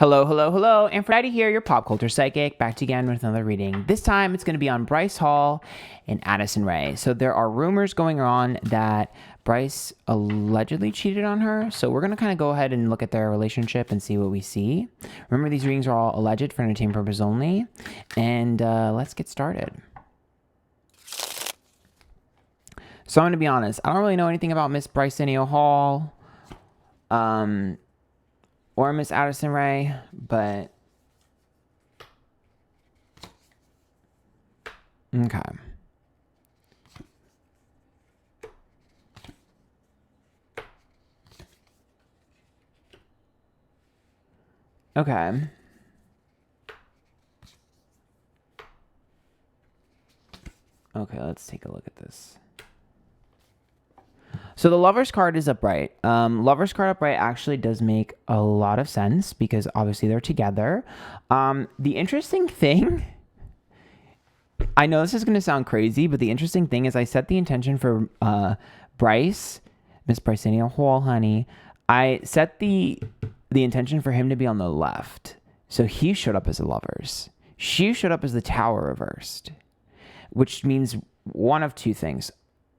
Hello, hello, hello. Antphrodite here, your pop culture psychic, back again with another reading. This time it's going to be on Bryce Hall and Addison Rae. So there are rumors going on that Bryce allegedly cheated on her. So we're going to kind of go ahead and look at their relationship and see what we see. Remember, these readings are all alleged for entertainment purposes only. And let's get started. So I'm going to be honest. I don't really know anything about Miss Bryce Hall. Or Miss Addison Rae, but okay. Okay. Okay, let's take a look at this. So the Lover's card is upright. Lover's card upright actually does make a lot of sense because obviously they're together. The interesting thing, I know this is going to sound crazy, but the interesting thing is I set the intention for Bryce, Miss Bryce Hall, honey. I set the intention for him to be on the left. So he showed up as the Lovers. She showed up as the Tower reversed, which means one of two things.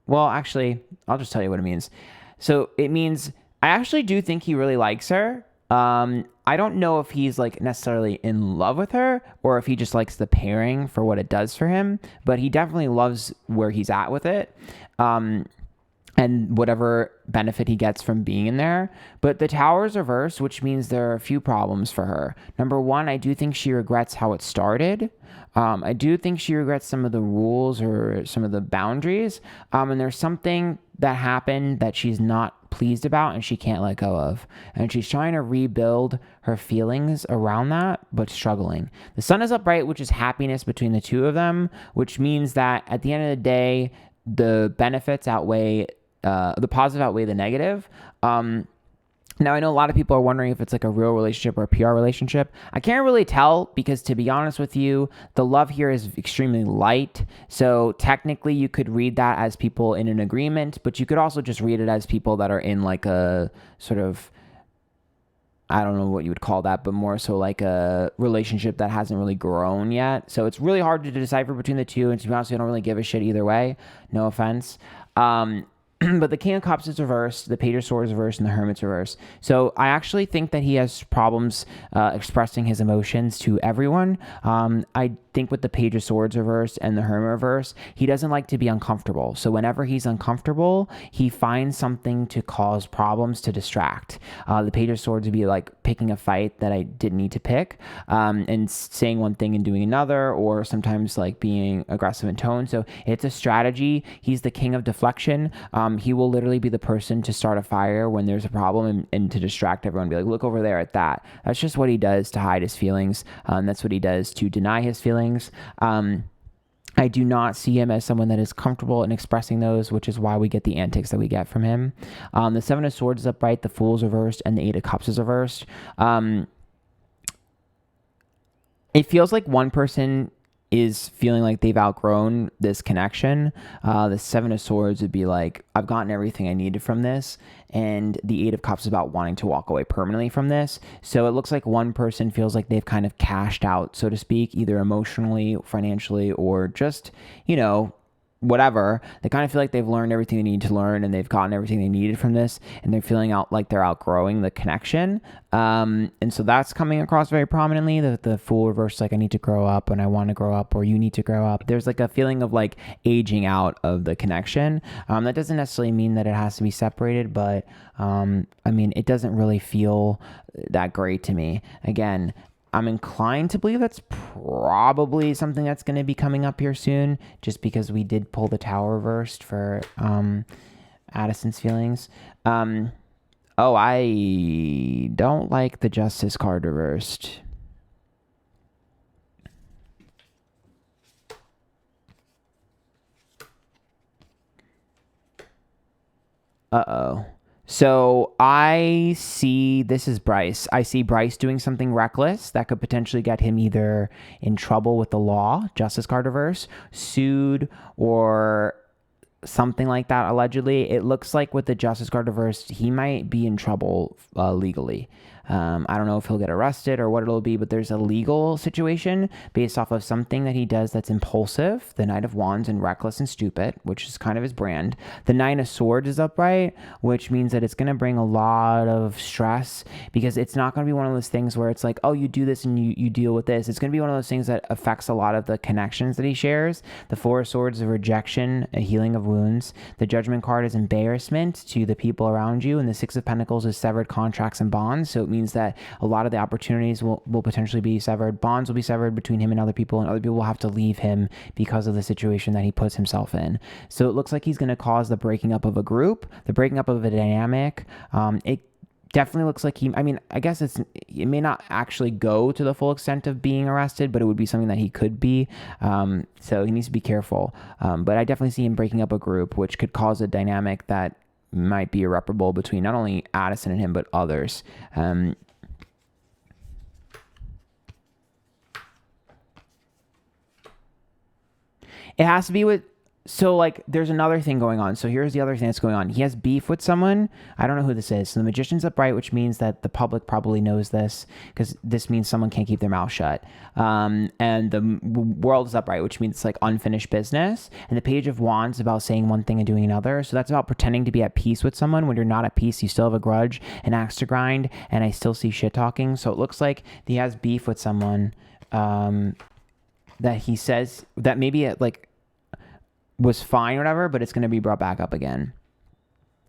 Well, actually, I'll just tell you what it means. So it means I actually do think he really likes her. I don't know if he's like necessarily in love with her or if he just likes the pairing for what it does for him, but he definitely loves where he's at with it. And whatever benefit he gets from being in there. But the Tower's reversed, which means there are a few problems for her. Number one, I do think she regrets how it started. I do think she regrets some of the rules or some of the boundaries. And there's something that happened that she's not pleased about and she can't let go of. And she's trying to rebuild her feelings around that, but struggling. The Sun is upright, which is happiness between the two of them, which means that at the end of the day, the benefits outweigh the positive outweigh the negative. Now, I know a lot of people are wondering if it's like a real relationship or a PR relationship. I can't really tell because, to be honest with you, the love here is extremely light. So technically, you could read that as people in an agreement, but you could also just read it as people that are in like a sort of, I don't know what you would call that, but more so like a relationship that hasn't really grown yet. So it's really hard to decipher between the two. And to be honest, I don't really give a shit either way. No offense. But the King of Cups is reversed, the Page of Swords is reversed, and the Hermit's reversed. So I actually think that he has problems expressing his emotions to everyone. I think with the Page of Swords reversed and the Hermit reversed, he doesn't like to be uncomfortable. So whenever he's uncomfortable, he finds something to cause problems to distract. The Page of Swords would be like picking a fight that I didn't need to pick, and saying one thing and doing another, or sometimes like being aggressive in tone. So it's a strategy. He's the king of deflection. He will literally be the person to start a fire when there's a problem and to distract everyone. Be like, look over there at that. That's just what he does to hide his feelings. That's what he does to deny his feelings. I do not see him as someone that is comfortable in expressing those, which is why we get the antics that we get from him. The Seven of Swords is upright, the Fool is reversed, and the Eight of Cups is reversed. It feels like one person is feeling like they've outgrown this connection. The Seven of Swords would be like, I've gotten everything I needed from this. And the Eight of Cups is about wanting to walk away permanently from this. So it looks like one person feels like they've kind of cashed out, so to speak, either emotionally, financially, or just, whatever. They kind of feel like they've learned everything they need to learn and they've gotten everything they needed from this, and they're feeling out like they're outgrowing the connection. And so that's coming across very prominently. The Fool reverse, like, I need to grow up and I want to grow up, or you need to grow up. There's like a feeling of like aging out of the connection. That doesn't necessarily mean that it has to be separated, but it doesn't really feel that great to me. Again, I'm inclined to believe that's probably something that's going to be coming up here soon, just because we did pull the Tower reversed for Addison's feelings. I don't like the Justice card reversed. Uh-oh. So I see, this is Bryce. I see Bryce doing something reckless that could potentially get him either in trouble with the law, Justice card reverse, sued, or something like that, allegedly. It looks like with the Justice card reversed, he might be in trouble legally. I don't know if he'll get arrested or what it'll be, but there's a legal situation based off of something that he does that's impulsive, the Knight of Wands, and reckless and stupid, which is kind of his brand. The Nine of Swords is upright, which means that it's going to bring a lot of stress, because it's not going to be one of those things where it's like, oh, you do this and you deal with this. It's going to be one of those things that affects a lot of the connections that he shares. The Four of Swords is rejection, a healing of wounds. The Judgment card is embarrassment to the people around you, and the Six of Pentacles is severed contracts and bonds. So it means that a lot of the opportunities will potentially be severed. Bonds will be severed between him and other people other people will have to leave him because of the situation that he puts himself in. So it looks like he's going to cause the breaking up of a group, the breaking up of a dynamic. It definitely looks like I guess it may not actually go to the full extent of being arrested, but it would be something that he could be. So he needs to be careful. But I definitely see him breaking up a group, which could cause a dynamic that might be irreparable between not only Addison and him, but others. It has to be with, so like there's another thing going on. So here's the other thing that's going on. He has beef with someone. I don't know who this is. So the Magician's upright, which means that the public probably knows this, because this means someone can't keep their mouth shut. And the World is upright, which means it's like unfinished business. And the Page of Wands is about saying one thing and doing another. So that's about pretending to be at peace with someone. When you're not at peace, you still have a grudge, an axe to grind, and I still see shit talking. So it looks like he has beef with someone that he says that maybe it like was fine or whatever, but it's going to be brought back up again.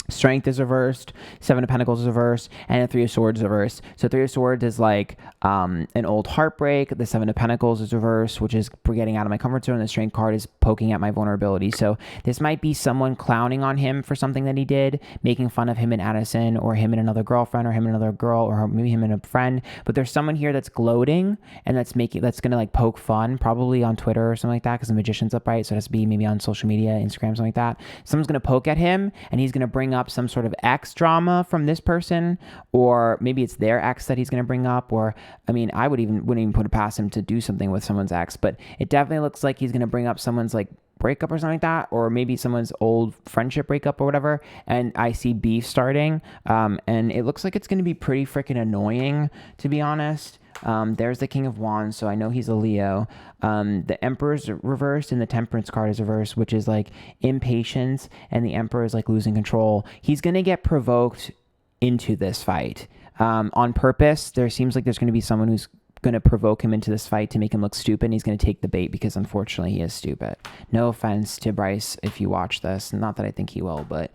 Strength is reversed, Seven of Pentacles is reversed, and the Three of Swords is reversed. So Three of Swords is like an old heartbreak. The Seven of Pentacles is reversed, which is getting out of my comfort zone. The Strength card is poking at my vulnerability. So this might be someone clowning on him for something that he did, making fun of him and Addison, or him and another girlfriend, or him and another girl, or maybe him and a friend. But there's someone here that's gloating and that's going to like poke fun, probably on Twitter or something like that, because the Magician's upright. So it has to be maybe on social media, Instagram, something like that. Someone's going to poke at him, and he's going to bring up some sort of ex drama from this person, or maybe it's their ex that he's going to bring up. Or I mean, I wouldn't even put it past him to do something with someone's ex, but it definitely looks like he's going to bring up someone's like breakup or something like that, or maybe someone's old friendship breakup or whatever. And I see beef starting, and it looks like it's going to be pretty freaking annoying, to be honest. There's the King of Wands, so I know he's a Leo. The Emperor's reversed, and the Temperance card is reversed, which is like impatience, and the Emperor is like losing control. He's going to get provoked into this fight on purpose. There seems like there's going to be someone who's going to provoke him into this fight to make him look stupid, and he's going to take the bait, because unfortunately he is stupid. No offense to Bryce if you watch this. Not that I think he will, but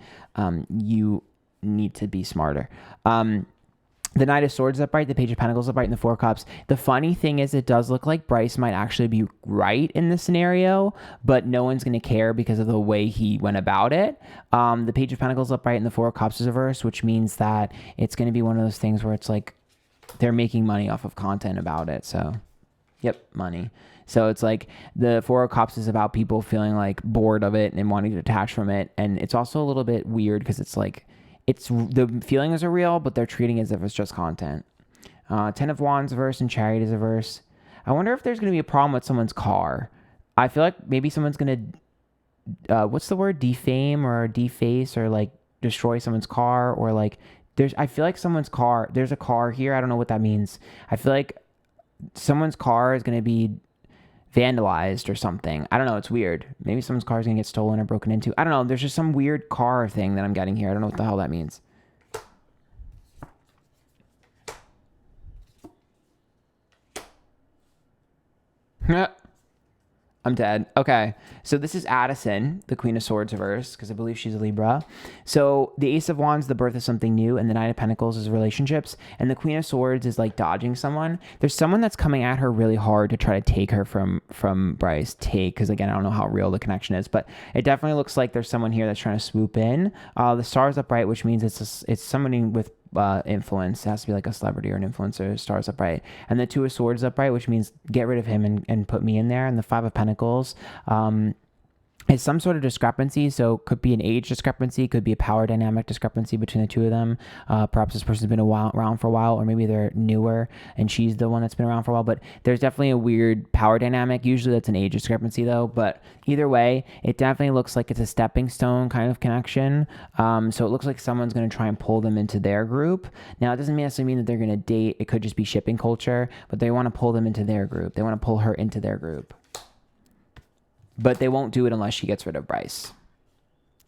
you need to be smarter. The Knight of Swords is upright, the Page of Pentacles is upright, and the Four of Cups. The funny thing is, it does look like Bryce might actually be right in this scenario, but no one's going to care because of the way he went about it. The Page of Pentacles is upright, and the Four of Cups is reversed, which means that it's going to be one of those things where it's like they're making money off of content about it. So, yep, money. So it's like the Four of Cups is about people feeling like bored of it and wanting to detach from it. And it's also a little bit weird because it's like, the feelings are real, but they're treating it as if it's just content. Ten of Wands verse and Chariot is a verse. I wonder if there's going to be a problem with someone's car. I feel like maybe someone's going to, what's the word? Defame or deface or like destroy someone's car, or like I feel like someone's car, there's a car here. I don't know what that means. I feel like someone's car is going to be vandalized or something. I don't know. It's weird. Maybe someone's car is going to get stolen or broken into. I don't know. There's just some weird car thing that I'm getting here. I don't know what the hell that means. I'm dead. Okay. So this is Addison, the Queen of Swords reverse, because I believe she's a Libra. So the Ace of Wands, the birth of something new, and the Knight of Pentacles is relationships, and the Queen of Swords is like dodging someone. There's someone that's coming at her really hard to try to take her from Bryce. Because again, I don't know how real the connection is, but it definitely looks like there's someone here that's trying to swoop in. The Star's upright, which means it's somebody with influence. It has to be like a celebrity or an influencer. Stars upright, and the Two of Swords upright, which means get rid of him and put me in there. And the Five of Pentacles is some sort of discrepancy. So could be an age discrepancy, could be a power dynamic discrepancy between the two of them. Perhaps this person's been around for a while, or maybe they're newer and she's the one that's been around for a while. But there's definitely a weird power dynamic. Usually that's an age discrepancy though. But either way, it definitely looks like it's a stepping stone kind of connection. So it looks like someone's going to try and pull them into their group. Now, it doesn't necessarily mean that they're going to date. It could just be shipping culture, but they want to pull them into their group. They want to pull her into their group. But they won't do it unless she gets rid of Bryce.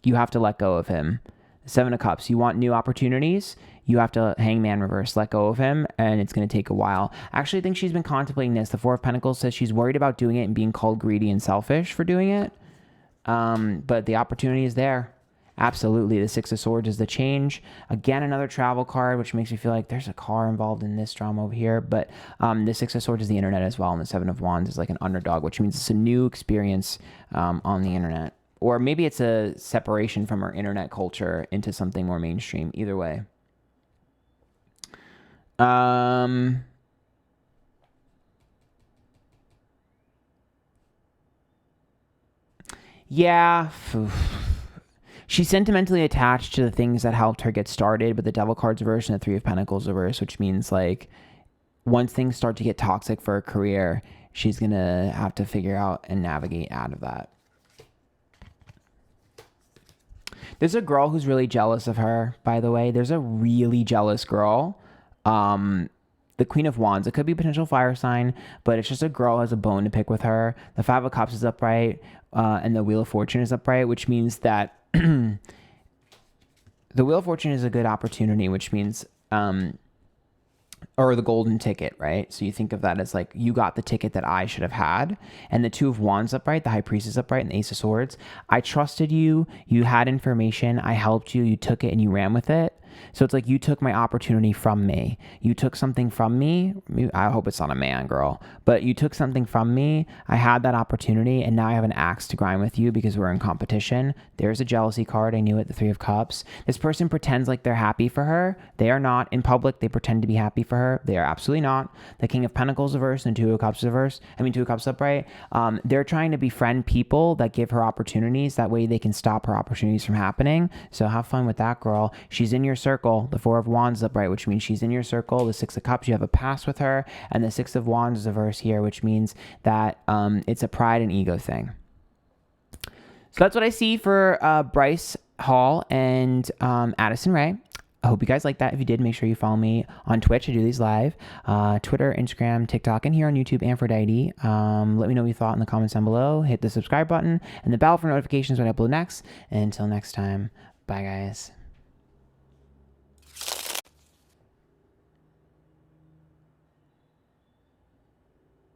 You have to let go of him. Seven of Cups. You want new opportunities. You have to Hangman reverse. Let go of him. And it's going to take a while. I actually think she's been contemplating this. The Four of Pentacles says she's worried about doing it and being called greedy and selfish for doing it. But the opportunity is there. Absolutely. The Six of Swords is the change. Again, another travel card, which makes me feel like there's a car involved in this drama over here. But the Six of Swords is the internet as well. And the Seven of Wands is like an underdog, which means it's a new experience on the internet. Or maybe it's a separation from our internet culture into something more mainstream. Either way. Yeah. She's sentimentally attached to the things that helped her get started, but the Devil card's reversed and the Three of Pentacles reversed, which means like once things start to get toxic for her career, she's going to have to figure out and navigate out of that. There's a girl who's really jealous of her, by the way. There's a really jealous girl. The Queen of Wands. It could be a potential fire sign, but it's just a girl who has a bone to pick with her. The Five of Cups is upright, and the Wheel of Fortune is upright, which means that the Wheel of Fortune is a good opportunity, which means, or the golden ticket, right? So you think of that as like, you got the ticket that I should have had. And the Two of Wands upright, the High Priestess upright, and the Ace of Swords. I trusted you. You had information. I helped you. You took it and you ran with it. So it's like you took my opportunity from me. You took something from me. I hope it's not a man, girl. But you took something from me. I had that opportunity, and now I have an axe to grind with you because we're in competition. There's a jealousy card. I knew it, the Three of Cups. This person pretends like they're happy for her. They are not. In public, they pretend to be happy for her. They are absolutely not. The King of Pentacles reversed and Two of Cups reversed. Two of Cups upright. They're trying to befriend people that give her opportunities. That way they can stop her opportunities from happening. So have fun with that, girl. She's in your circle. The Four of Wands is upright, which means she's in your circle. The Six of Cups, you have a past with her. And the Six of Wands is reversed here, which means that it's a pride and ego thing. So that's what I see for Bryce Hall and Addison Rae. I hope you guys like that. If you did, make sure you follow me on Twitch. I do these live. Twitter, Instagram, TikTok, and here on YouTube, Antphrodite. Let me know what you thought in the comments down below. Hit the subscribe button and the bell for notifications when I upload next. And until next time, bye guys.